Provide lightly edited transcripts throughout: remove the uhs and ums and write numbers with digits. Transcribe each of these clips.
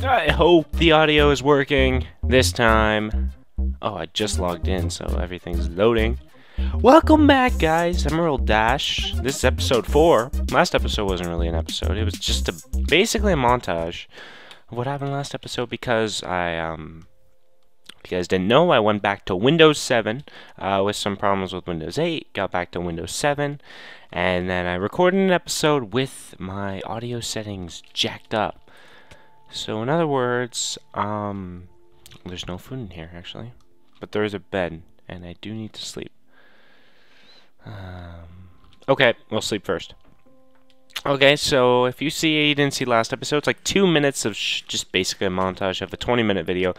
I hope the audio is working this time. Oh, I just logged in, so everything's loading. Welcome back, guys. I'm Earl Dash. This is episode 4. Last episode wasn't really an episode. It was just basically a montage of what happened last episode because if you guys didn't know, I went back to Windows 7 with some problems with Windows 8, got back to Windows 7, and then I recorded an episode with my audio settings jacked up. So in other words, there's no food in here actually, but there is a bed, and I do need to sleep. Okay, we'll sleep first. Okay, so if you didn't see last episode, it's like 2 minutes of just basically a montage of a 20-minute video.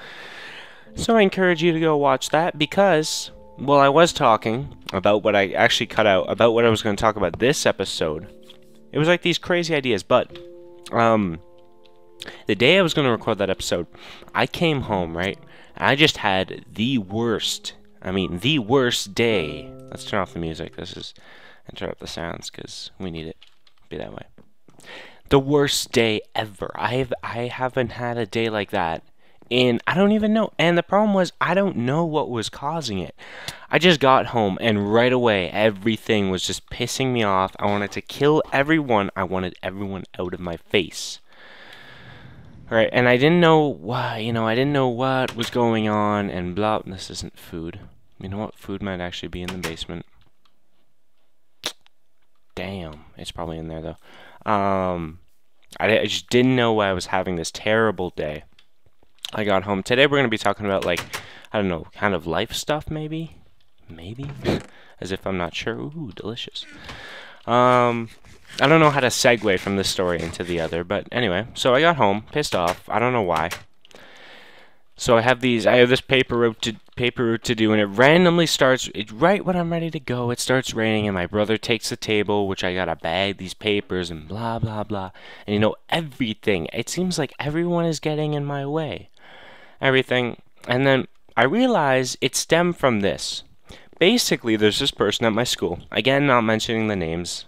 So I encourage you to go watch that because, well, I was talking about what I actually cut out, about what I was going to talk about this episode. It was like these crazy ideas, but the day I was going to record that episode, I came home, right? I just had the worst day. Let's turn off the music. And turn up the sounds because we need it to be that way. The worst day ever. I haven't had a day like that. And I don't even know. And the problem was, I don't know what was causing it. I just got home, and right away, everything was just pissing me off. I wanted to kill everyone. I wanted everyone out of my face. Right, and I didn't know why, I didn't know what was going on, and blah. This isn't food. You know what? Food might actually be in the basement. Damn. It's probably in there, though. I just didn't know why I was having this terrible day. I got home. Today we're going to be talking about, like, I don't know, kind of life stuff, maybe? Maybe? As if I'm not sure. Ooh, delicious. I don't know how to segue from this story into the other, but anyway. So I got home, pissed off. I don't know why. So I have this paper route to do, and it randomly starts, right when I'm ready to go, it starts raining, and my brother takes the table, which I gotta bag these papers, and blah, blah, blah. And everything. It seems like everyone is getting in my way. Everything. And then I realize it stemmed from this. Basically, there's this person at my school. Again, not mentioning the names,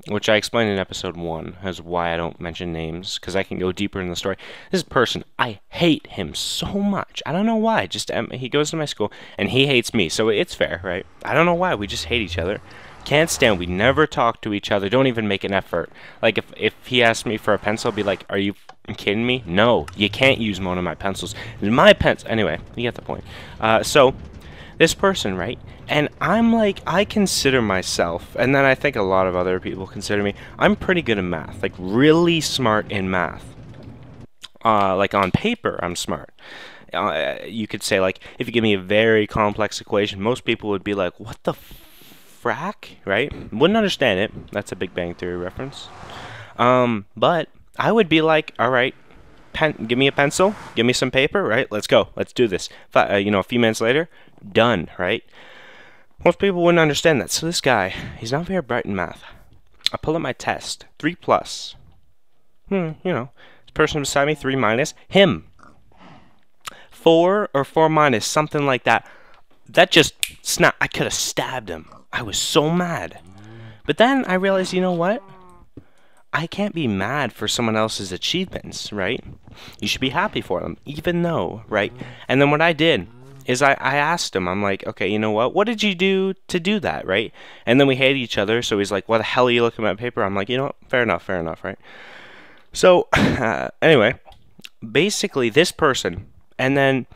which I explained in episode 1 as why I don't mention names, because I can go deeper in the story. This person, I hate him so much. I don't know why. Just he goes to my school, and he hates me, so it's fair, right? I don't know why. We just hate each other. Can't stand. We never talk to each other. Don't even make an effort. Like, if he asked me for a pencil, I'd be like, are you kidding me? No, you can't use one of my pencils. My pencil. Anyway, you get the point. So, this person, right? And I'm like, I consider myself, and then I think a lot of other people consider me, I'm pretty good in math. Like, really smart in math. Like, on paper, I'm smart. You could say, like, if you give me a very complex equation, most people would be like, what the frack, right? Wouldn't understand it. That's a Big Bang Theory reference. But I would be like, all right, give me a pencil, give me some paper, right? Let's go. Let's do this. A few minutes later, done, right? Most people wouldn't understand that. So this guy, he's not very bright in math. I pull up my test, 3+. This person beside me, 3 minus. Him, 4 or 4 minus, something like that. That just snapped. I could have stabbed him. I was so mad. But then I realized, you know what? I can't be mad for someone else's achievements, right? You should be happy for them, even though, right? And then what I did is I asked him, I'm like, okay, you know what? What did you do to do that, right? And then we hate each other, so he's like, why the hell are you looking at my paper? I'm like, you know what? Fair enough, right? So, anyway, basically this person, and then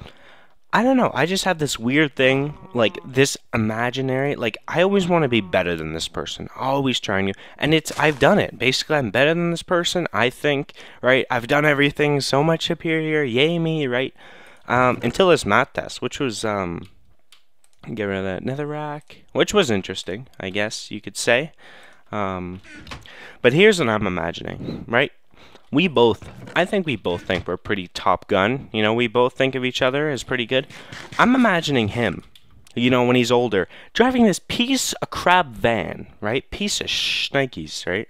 I don't know, I just have this weird thing, like this imaginary, like I always want to be better than this person, always trying to, and I've done it. Basically, I'm better than this person, I think, right? I've done everything so much superior, yay me, right? Until this math test, which was, get rid of that netherrack, which was interesting, I guess you could say. But here's what I'm imagining, right? I think we both think we're pretty top gun. We both think of each other as pretty good. I'm imagining him, when he's older, driving this piece of crap van, right? Piece of shnikes, right?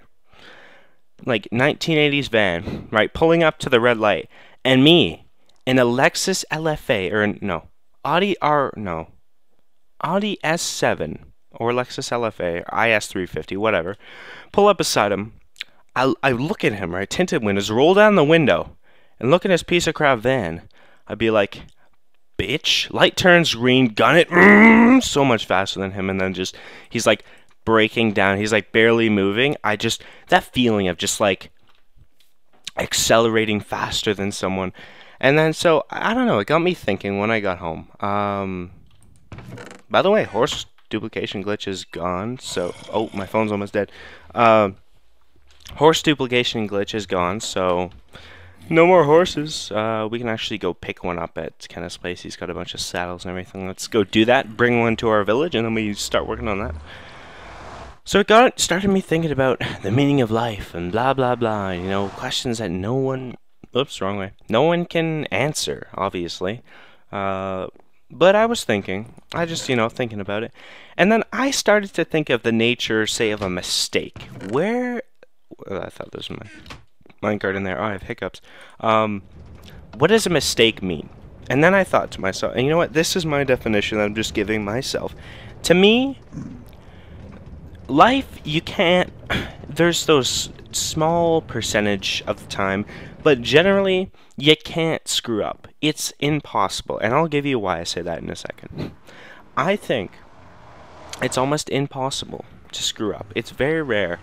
Like 1980s van, right? Pulling up to the red light. And me, in a Lexus LFA, Audi S7, or Lexus LFA, or IS350, whatever. Pull up beside him. I look at him, right? Tinted windows, roll down the window, and look at his piece of crap van. I'd be like, bitch. Light turns green, gun it, so much faster than him, and then just, he's like breaking down. He's like barely moving. That feeling of just like accelerating faster than someone. And then, so, I don't know, it got me thinking when I got home. By the way, horse duplication glitch is gone, so, oh, my phone's almost dead. Horse duplication glitch is gone, so no more horses. We can actually go pick one up at Kenneth's place. He's got a bunch of saddles and everything. Let's go do that, bring one to our village, and then we start working on that. So it started me thinking about the meaning of life and blah, blah, blah. You know, questions that no one... Oops, wrong way. No one can answer, obviously. But I was thinking. Thinking about it. And then I started to think of the nature, say, of a mistake. Where... I thought there was my minecart in there. Oh, I have hiccups. What does a mistake mean? And then I thought to myself, and you know what? This is my definition that I'm just giving myself. To me... life, you can't, there's those small percentage of the time, but generally, you can't screw up. It's impossible, and I'll give you why I say that in a second. I think it's almost impossible to screw up. It's very rare.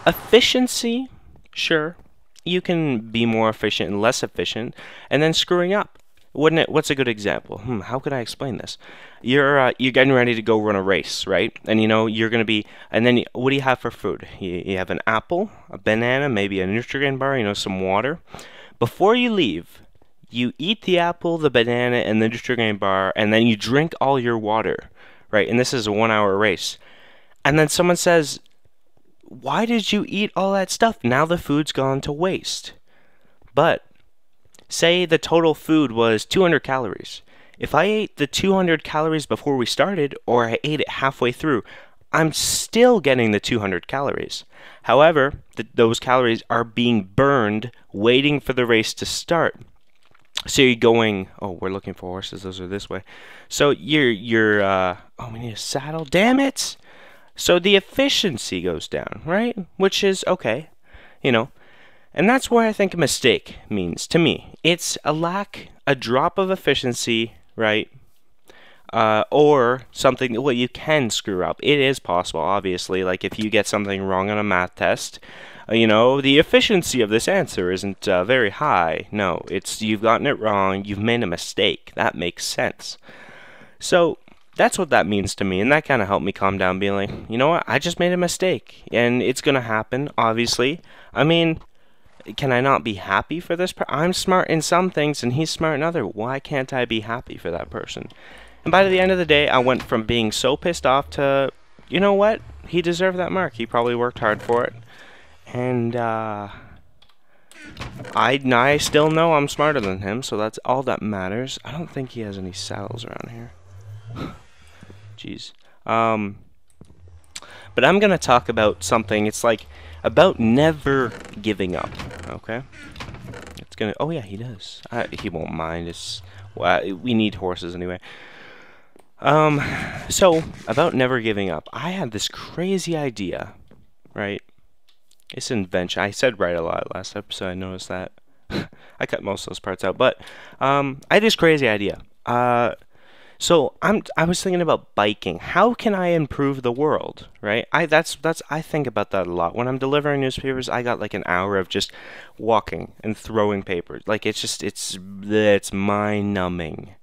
Efficiency, sure, you can be more efficient and less efficient, and then screwing up. Wouldn't it? What's a good example? How could I explain this? You're getting ready to go run a race, right? And you're gonna be. And then what do you have for food? You have an apple, a banana, maybe a Nutrigrain bar. Some water. Before you leave, you eat the apple, the banana, and the Nutrigrain bar, and then you drink all your water, right? And this is a 1-hour race. And then someone says, "Why did you eat all that stuff? Now the food's gone to waste." But say the total food was 200 calories. If I ate the 200 calories before we started, or I ate it halfway through, I'm still getting the 200 calories. However, those calories are being burned, waiting for the race to start. So you're going, oh, we're looking for horses, those are this way. So oh, we need a saddle, damn it! So the efficiency goes down, right? Which is okay, And that's where I think a mistake means to me. It's a drop of efficiency, right? Or something, well, you can screw up. It is possible, obviously. Like if you get something wrong on a math test, the efficiency of this answer isn't very high. No, you've gotten it wrong. You've made a mistake. That makes sense. So that's what that means to me, and that kind of helped me calm down, being like, you know what? I just made a mistake, and it's gonna happen. Obviously, I mean. Can I not be happy for this person? I'm smart in some things and he's smart in other. Why can't I be happy for that person? And by the end of the day, I went from being so pissed off to, you know what? He deserved that mark. He probably worked hard for it. And I still know I'm smarter than him, so that's all that matters. I don't think he has any saddles around here. Jeez. But I'm going to talk about something. It's like about never giving up, okay? It's gonna... Oh, yeah, he does. He won't mind. We need horses anyway. So, about never giving up. I had this crazy idea, right? It's an invention. I said right a lot last episode. I noticed that. I cut most of those parts out. But, I had this crazy idea. So I was thinking about biking. How can I improve the world, right? I think about that a lot. When I'm delivering newspapers, I got like an hour of just walking and throwing papers. Like it's mind-numbing.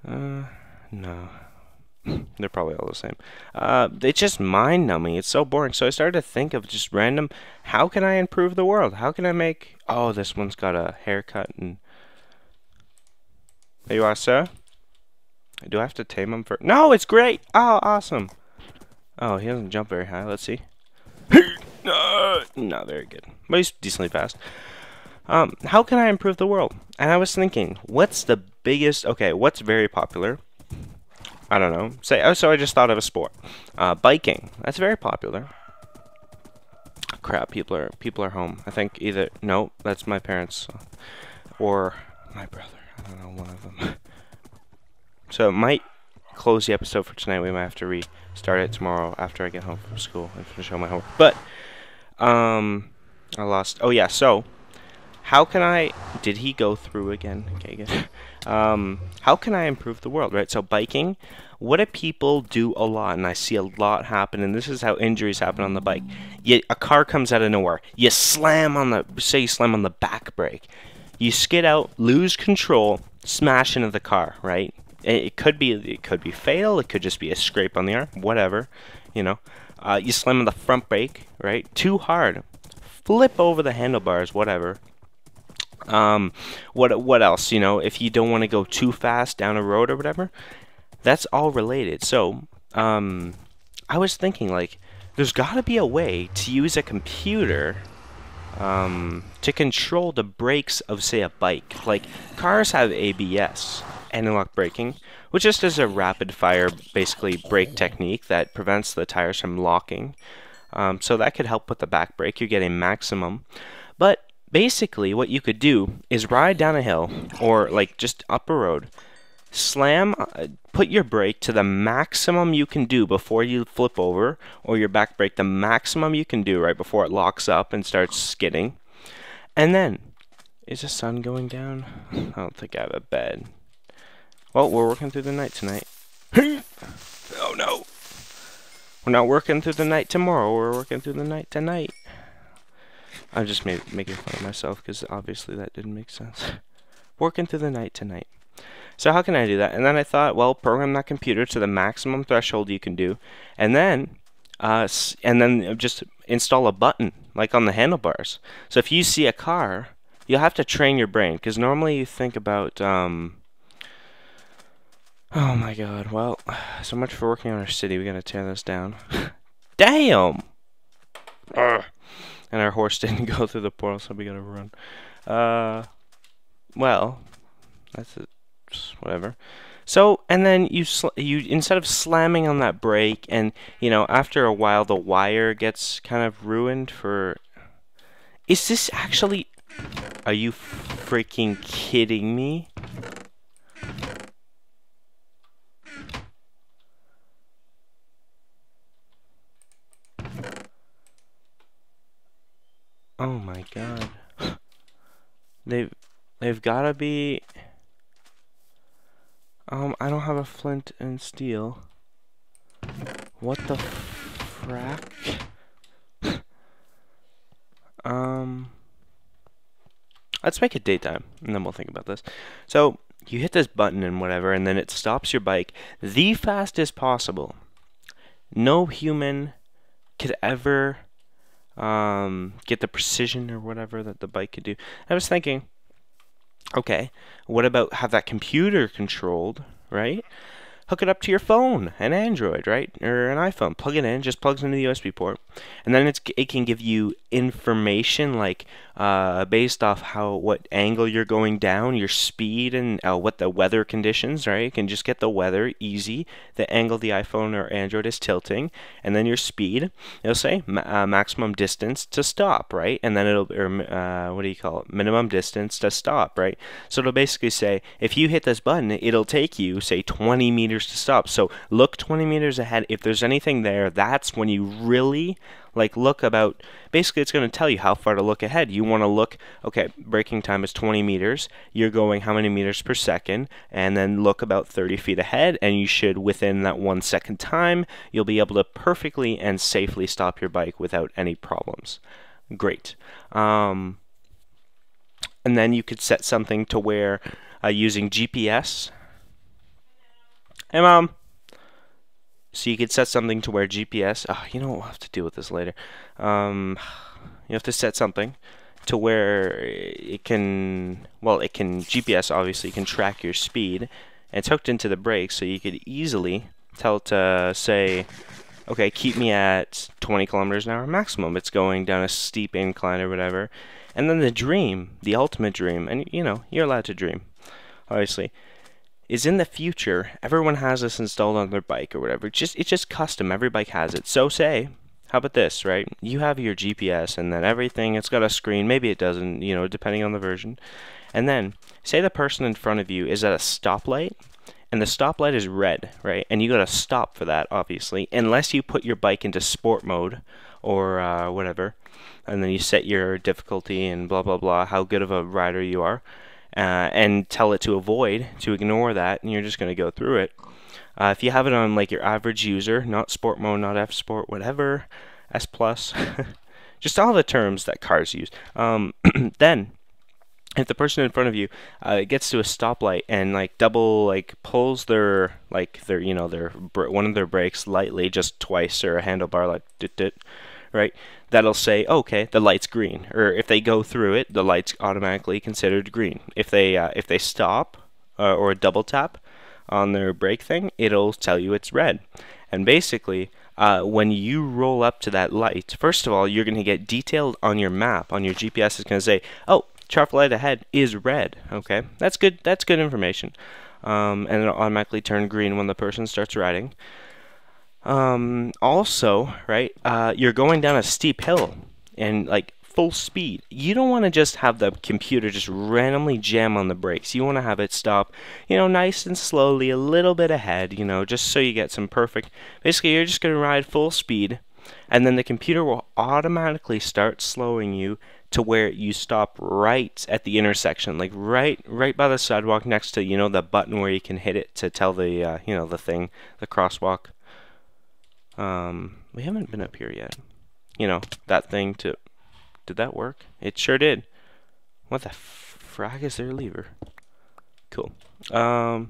No. They're probably all the same. It's just mind-numbing. It's so boring. So I started to think of just random, how can I improve the world? How can I make... Oh, this one's got a haircut and... There you are, sir. Do I have to tame him for... No, it's great! Oh, awesome. Oh, he doesn't jump very high. Let's see. Not very good. But he's decently fast. How can I improve the world? And I was thinking, what's the biggest... Okay, what's very popular? I don't know. So I just thought of a sport. Biking. That's very popular. Crap, people are home. I think either... No, that's my parents. Or my brother. I don't know, one of them. So it might close the episode for tonight. We might have to restart it tomorrow after I get home from school and finish all my homework. But I lost. Oh yeah. So how can I? Did he go through again? Okay, good. How can I improve the world? Right. So biking. What do people do a lot? And I see a lot happen. And this is how injuries happen on the bike. A car comes out of nowhere. You slam on the. Say you slam on the back brake. You skid out, lose control, smash into the car. Right. It could be fatal. It could just be a scrape on the arm. Whatever. You know. You slam on the front brake. Right. Too hard. Flip over the handlebars. Whatever. What else? You know, if you don't want to go too fast down a road or whatever, that's all related. So, I was thinking like, there's got to be a way to use a computer, to control the brakes of, say, a bike. Like, cars have ABS, anti-lock braking, which just is a rapid-fire, basically, brake technique that prevents the tires from locking. So that could help with the back brake. You're getting maximum. But basically, what you could do is ride down a hill or like just up a road, slam, put your brake to the maximum you can do before you flip over, or your back brake the maximum you can do right before it locks up and starts skidding. And then, is the sun going down? I don't think I have a bed. Well, we're working through the night tonight. Oh no! We're not working through the night tomorrow, we're working through the night tonight. I'm just making fun of myself because obviously that didn't make sense. Working through the night tonight. So how can I do that? And then I thought, well, program that computer to the maximum threshold you can do, and then just install a button like on the handlebars. So if you see a car, you'll have to train your brain because normally you think about oh my God, well, so much for working on our city. We gotta tear this down. Damn. Ugh. And our horse didn't go through the portal, so we gotta run. Well, that's it. Whatever. So, and then you instead of slamming on that brake, and you know, after a while the wire gets kind of ruined for. Is this actually? Are you freaking kidding me? Oh my God. They've gotta be. I don't have a flint and steel. What the frack? Let's make it daytime, and then we'll think about this. So, you hit this button and whatever, and then it stops your bike the fastest possible. No human could ever get the precision or whatever that the bike could do. I was thinking, okay, what about have that computer controlled, right? Hook it up to your phone, an Android, right? Or an iPhone. Plug it in, just plugs into the USB port. And then it can give you information like based off what angle you're going down, your speed, and what the weather conditions, right? You can just get the weather easy, the angle the iPhone or Android is tilting, and then your speed. It'll say maximum distance to stop, right? And then what do you call it? Minimum distance to stop, right? So it'll basically say, if you hit this button, it'll take you, say, 20 meters to stop. So look 20 meters ahead. If there's anything there, that's when you really look about. Basically, it's going to tell you how far to look ahead. You want to look, okay, braking time is 20 meters. You're going how many meters per second, and then look about 30 feet ahead, and you should, within that 1 second time, you'll be able to perfectly and safely stop your bike without any problems. Great. And then you could set something to where using GPS. Hey, Mom. So you could set something to where GPS. Oh, you know what? We'll have to deal with this later. You have to set something to where it can. Well, it can GPS. Obviously, can track your speed, and it's hooked into the brakes, so you could easily tell it to say, okay, keep me at 20 kilometers an hour maximum. It's going down a steep incline or whatever. And then the dream, the ultimate dream, and you know, you're allowed to dream, obviously, is in the future, everyone has this installed on their bike or whatever. It's just custom. Every bike has it. So say, how about this, right? You have your GPS and then everything, it's got a screen. Maybe it doesn't, you know, depending on the version. And then, say the person in front of you is at a stoplight, and the stoplight is red, right? And you gotta stop for that, obviously, unless you put your bike into sport mode or whatever. and then you set your difficulty and blah blah blah, how good of a rider you are, and tell it to ignore that, and you're just going to go through it. If you have it on like your average user, not sport mode, not F sport, whatever, S plus, just all the terms that cars use, then if the person in front of you gets to a stoplight and like double like pulls their one of their brakes lightly just twice, or a handlebar like dit dit, right, that'll say okay, the light's green. Or if they go through it, the light's automatically considered green. If they stop or double tap on their brake thing, it'll tell you it's red. And basically, when you roll up to that light, first of all, you're going to get detailed on your map, on your GPS. It's going to say, oh, traffic light ahead is red. Okay, that's good. That's good information. And it'll automatically turn green when the person starts riding. Also, right, you're going down a steep hill and like full speed. You don't want to just have the computer just randomly jam on the brakes. You want to have it stop, nice and slowly, a little bit ahead, just so you get some perfect. Basically, you're just going to ride full speed, and then the computer will automatically start slowing you to where you stop right at the intersection, like right by the sidewalk next to, the button where you can hit it to tell the, the crosswalk. We haven't been up here yet. That thing to... Did that work? It sure did. What the frag is their lever? Cool. That's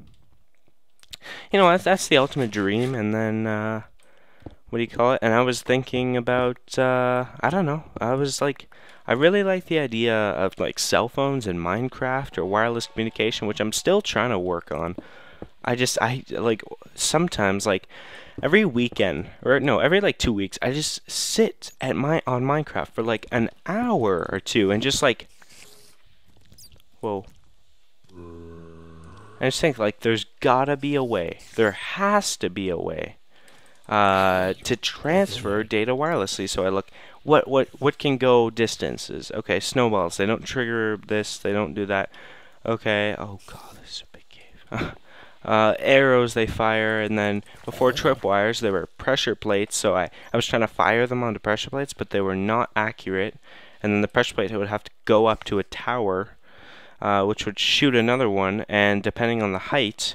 the ultimate dream. And then, what do you call it? And I was thinking about, I don't know. I really like the idea of like cell phones and Minecraft or wireless communication, which I'm still trying to work on. I like sometimes like every weekend, or no, every like 2 weeks, I just sit on Minecraft for like an hour or two and just like, whoa. I just think like there's gotta be a way. There has to be a way to transfer data wirelessly. So I look, what can go distances? Okay, snowballs. They don't trigger this. They don't do that. Okay. Oh god, this is a big cave. Arrows they fire, and then before tripwires there were pressure plates, so I was trying to fire them onto pressure plates, but they were not accurate, and then the pressure plate would have to go up to a tower, which would shoot another one, and depending on the height,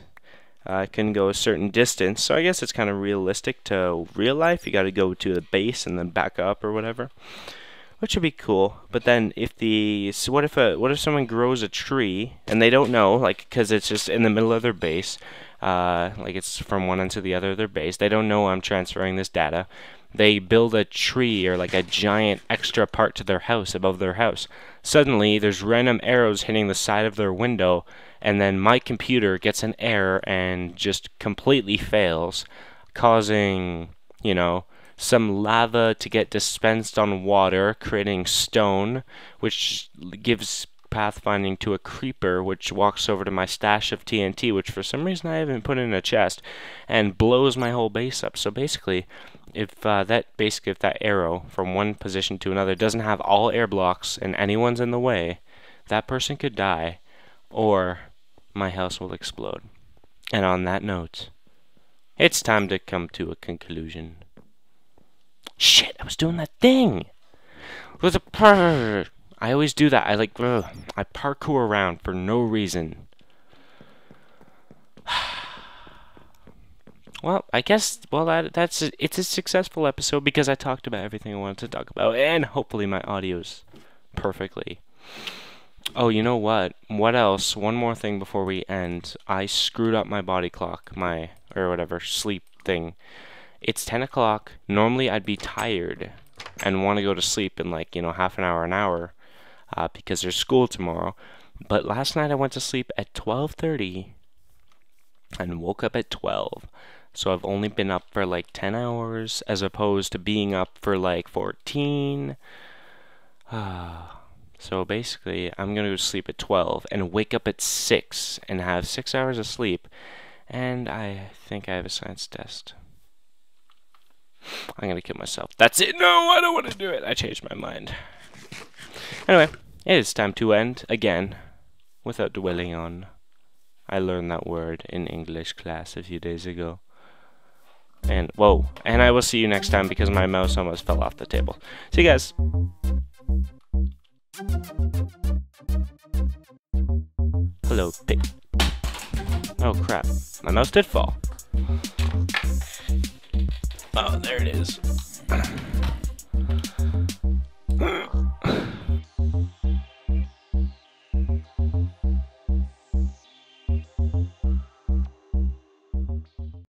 it can go a certain distance. So I guess it's kind of realistic to real life. You got to go to the base and then back up or whatever, which would be cool. But then what if someone grows a tree and they don't know, like, because it's just in the middle of their base, like it's from one end to the other of their base. They don't know I'm transferring this data. They build a tree or like a giant extra part to their house above their house. Suddenly there's random arrows hitting the side of their window, and then my computer gets an error and just completely fails, causing, some lava to get dispensed on water, creating stone, which gives pathfinding to a creeper, which walks over to my stash of TNT, which for some reason I haven't put in a chest, and blows my whole base up. So basically, if that arrow from one position to another doesn't have all air blocks and anyone's in the way, that person could die, or my house will explode. And on that note, it's time to come to a conclusion. Shit, I was doing that thing! With a I always do that. I parkour around for no reason. Well, I guess, it's a successful episode because I talked about everything I wanted to talk about, and hopefully my audio's perfectly. Oh, you know what? What else? One more thing before we end. I screwed up my body clock, sleep thing. It's 10 o'clock. Normally I'd be tired and want to go to sleep in half an hour, because there's school tomorrow. But last night I went to sleep at 12:30 and woke up at 12. So I've only been up for 10 hours as opposed to being up for 14. So basically I'm going to go to sleep at 12 and wake up at 6 and have 6 hours of sleep. And I think I have a science test. I'm going to kill myself. That's it. No, I don't want to do it. I changed my mind. Anyway, it is time to end again without dwelling on. I learned that word in English class a few days ago. And I will see you next time because my mouse almost fell off the table. See you guys. Hello, pig. Oh crap, my mouse did fall. Oh, there it is.